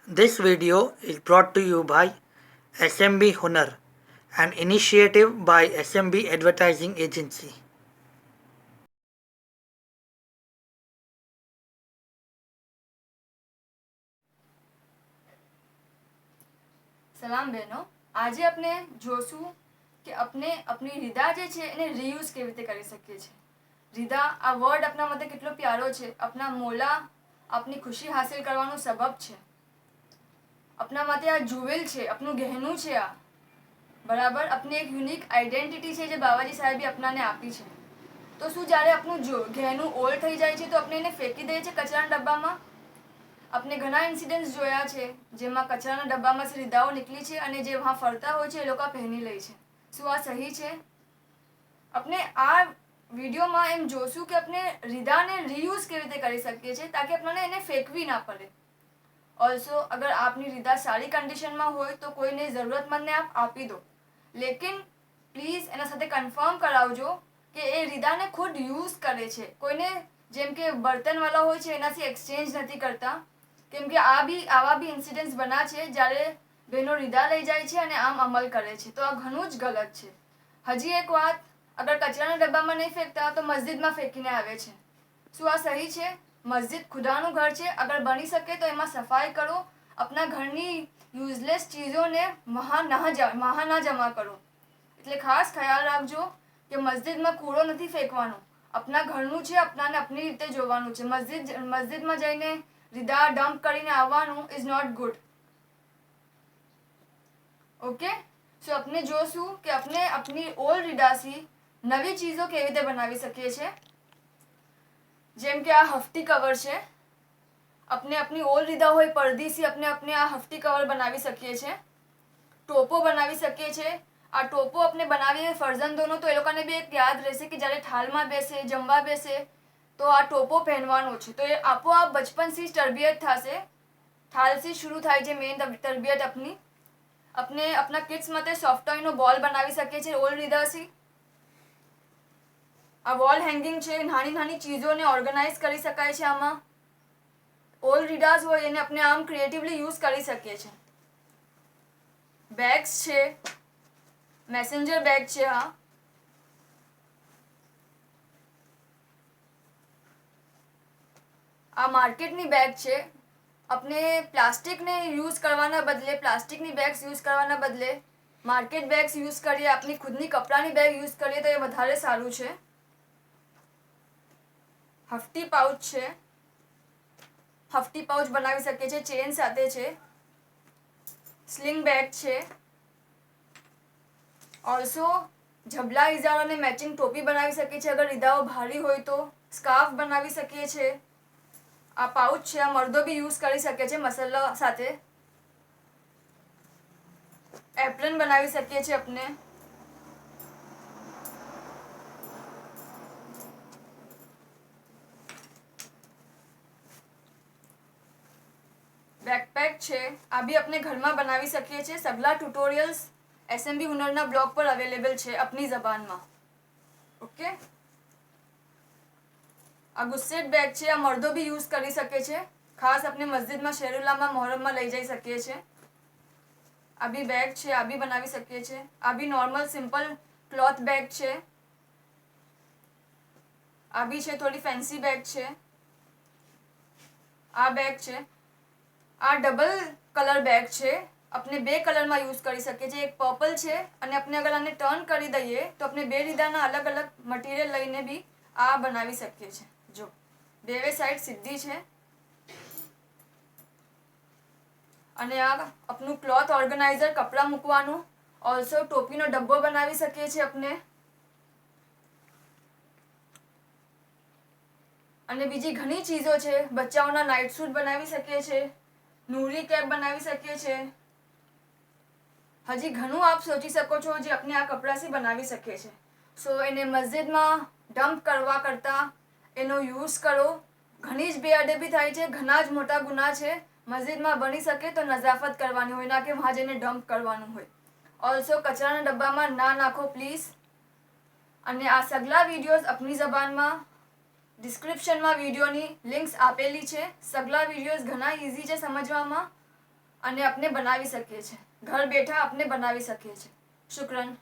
This video is brought to you by SMB Hunar, an initiative by SMB Advertising Agency. સલામ બહેનો, આજે આપણે જોશું કે આપણે આપણી રીદા જે છે એને રીયુઝ કેવી રીતે કરી શકીએ છીએ. રીદા આ વર્ડ આપણા માટે કેટલો પ્યારો છે. આપણા મોલા આપની ખુશી હાસિલ કરવાનો સબબ છે. આપણા માટે આ જુવેલ છે, આપનું ગહેનું છે. આ બરાબર આપની એક યુનિક આઈડેન્ટિટી છે જે બાવાજી સાહેબે આપણાને આપી છે. તો શું જ્યારે આપણું ગહેનું ઓલ્ડ થઈ જાય છે તો આપણે એને ફેંકી દઈએ છીએ કચરાના ડબ્બામાં? આપણે ઘણા ઇન્સિડન્ટ્સ જોયા છે જેમાં કચરાના ડબ્બામાંથી રીદાઓ નીકળી છે અને જે વहाँ ફરતા હોય છે એ લોકો પહેરી લે છે. શું આ સહી છે? આપણે આ વિડીયોમાં એમ જોશું કે આપણે રીદાને રીયુઝ કેવી રીતે કરી શકીએ છીએ તાકે આપણને એને ફેંકવી ના પડે. ઓલ્સો અગર આપની રીદા સારી કન્ડિશનમાં હોય તો કોઈને જરૂરતમંદને આપ આપી દો, લેકિન પ્લીઝ એના સાથે કન્ફર્મ કરાવજો કે એ રીદાને ખુદ યુઝ કરે છે. કોઈને જેમ કે બર્તનવાળા હોય છે એનાથી એક્સચેન્જ નથી કરતા, કેમ કે આવા બી ઇન્સિડન્ટ્સ બના છે જ્યારે બહેનો રીદા લઈ જાય છે અને આમ અમલ કરે છે. તો આ ઘણું જ ગલત છે. હજી એક વાત, અગર કચરાના ડબ્બામાં નહીં ફેંકતા તો મસ્જિદમાં ફેંકીને આવે છે. શું આ સહી છે? મસ્જિદ ખુદાનું ઘર છે. અગર બની શકે તો એમાં સફાઈ કરો. આપણા ઘરની યુઝલેસ ચીજોને વहाँ ના જમા કરો. એટલે ખાસ ખ્યાલ રાખજો કે મસ્જિદમાં કૂડો નથી ફેંકવાનો. આપણા ઘરનું છે, આપણાને આપની રીતે જોવાનું છે. મસ્જિદમાં જઈને રીદા ડમ્પ કરીને આવવાનું ઇઝ નોટ ગુડ. ઓકે, સો આપણે જોશું કે આપણે આપની ઓલ્ડ રીદાથી નવી ચીજો કેવી રીતે બનાવી શકીએ છીએ. જેમ કે આ હફતી કવર છે. આપણે આપની ઓલ્ડ રીદા હોય પરદીસી આપણે આ હફતી કવર બનાવી શકીએ છીએ. ટોપો બનાવી શકીએ છીએ. આ ટોપો આપણે બનાવીએ ફરજંદોનો તો એ લોકોને બી એક યાદ રહેશે કે જ્યારે થાળમાં બેસે, જમવા બેસે તો આ ટોપો પહેરવાનો છે. તો એ આપોઆપ બચપનથી જ તરબિયત થશે. થાળથી શરૂ થાય છે મેઇન તરબિયત આપની. આપણે આપણા કિડ્સ માટે સોફ્ટ ટોયનો બોલ બનાવી શકીએ છીએ ઓલ્ડ રીદાથી. આ વોલ હેંગિંગ છે. નાની નાની ચીજોને ઓર્ગેનાઇઝ કરી શકાય છે આમાં. ઓલ્ડ રીડાઝ હોય એને આપણે આમ ક્રિએટિવલી યુઝ કરી શકીએ છીએ. બેગ્સ છે, મેસેન્જર બેગ છે. હા, આ માર્કેટની બેગ છે. આપણે પ્લાસ્ટિકની બેગ્સ યુઝ કરવાના બદલે માર્કેટ બેગ્સ યુઝ કરીએ, આપની ખુદની કપડાની બેગ યુઝ કરીએ તો એ વધારે સારું છે. હફતી પાઉચ છે. હફતી પાઉચ બનાવી શકીએ છીએ, ચેન સાથે છે. સ્લિંગ બેગ છે. ઓલ્સો જબલા ઇઝાર અને મેચિંગ ટોપી બનાવી શકીએ છીએ. અગર રીદાઓ ભારી હોય તો સ્કાર્ફ બનાવી શકીએ છીએ. આ પાઉચ છે, આ મર્દો બી યુઝ કરી શકે છે મસલા સાથે. એપ્રન બનાવી શકીએ છીએ આપણે. બેકપેક છે. આ બી આપણે ઘરમાં બનાવી શકીએ છીએ. સગલા ટ્યુટોરિયલ્સ એસએમબી હુનરના બ્લોગ પર અવેલેબલ છે આપની જબાનમાં. ઓકે, આ ગુસ્સેટ બેગ છે. આ મર્દો બી યુઝ કરી શકે છે. ખાસ આપણે મસ્જિદમાં, શેરુલ્લામાં, મોહરમમાં લઈ જઈ શકીએ છીએ. આ બી બેગ છે, આ બી બનાવી શકીએ છીએ. આ બી નોર્મલ સિમ્પલ ક્લોથ બેગ છે. આ બી છે, થોડી ફેન્સી બેગ છે. આ બેગ છે. આ ડબલ કલર બેગ છે. આપણે બે કલરમાં યુઝ કરી શકીએ છીએ. એક પર્પલ છે અને આપણે અગર આને ટર્ન કરી દઈએ તો આપણે બે રીદાના અલગ અલગ મટીરિયલ લઈને બી આ બનાવી શકીએ છીએ. જો બેવે સાઈડ સીધી છે. અને આ આપનું ક્લોથ ઓર્ગેનાઇઝર, કપડાં મૂકવાનું. ઓલ્સો ટોપીનો ડબ્બો બનાવી શકીએ છીએ આપણે. અને બીજી ઘણી ચીજો છે. બચ્ચાઓના નાઇટ સૂટ બનાવી શકીએ છીએ. નૂરી કેપ બનાવી શકીએ છીએ. હજી ઘણું આપ સોચી શકો છો જે આપણે આ કપડાથી બનાવી શકીએ છીએ. સો એને મસ્જિદમાં ડમ્પ કરવા કરતાં એનો યુઝ કરો. ઘણી જ બેઅદબી થાય છે. ઘણા જ મોટા ગુના છે. મસ્જિદમાં બની શકે તો નજાફત કરવાની હોય, ના કે વहाँ જઈને ડમ્પ કરવાનું હોય. ઓલ્સો કચરાના ડબ્બામાં ના નાખો પ્લીઝ. અને આ સગલા વિડીયોઝ આપની જબાનમાં ડિસ્ક્રિપ્શનમાં વિડીયોની લિંક્સ આપેલી છે. સગલા વિડીયોઝ ઘણા ઇઝી છે સમજવામાં. અને આપણે બનાવી શકીએ છીએ. ઘર બેઠા આપણે બનાવી શકીએ છીએ. શુક્રન.